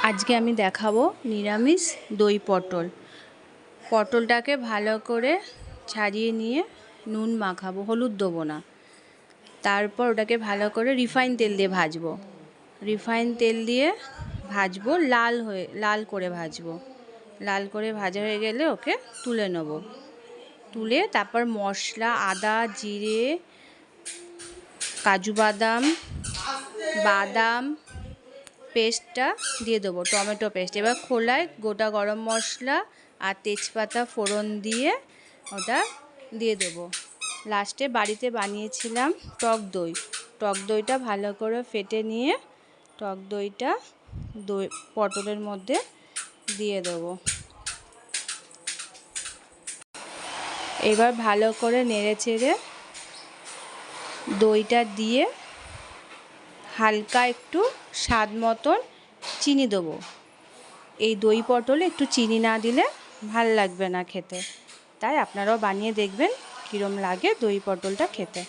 আজকে আমি দেখাবো নিরামিষ দই পটল। পটলটাকে ভালো করে ছাড়িয়ে নিয়ে নুন মাখাবো, হলুদ দেবো না। তারপর ওটাকে ভালো করে রিফাইন তেল দিয়ে ভাজবো। রিফাইন তেল দিয়ে ভাজবো, লাল করে ভাজবো। লাল করে ভাজা হয়ে গেলে ওকে তুলে নেব। তুলে তারপর মশলা, আদা, জিরে, কাজু বাদাম পেস্টটা দিয়ে দেবো, টমেটো পেস্ট। এবার খোলায় গোটা গরম মশলা আর তেজপাতা ফোড়ন দিয়ে ওটা দিয়ে দেবো। লাস্টে বাড়িতে বানিয়েছিলাম টক দইটা ভালো করে ফেটে নিয়ে টক দইটা পটলের মধ্যে দিয়ে দেবো। এবার ভালো করে নেড়ে চেড়ে দইটা দিয়ে হালকা একটু স্বাদ মতন চিনি দেবো। এই দই পটলে একটু চিনি না দিলে ভাল লাগবে না খেতে। তাই আপনারাও বানিয়ে দেখবেন কীরম লাগে দই পটলটা খেতে।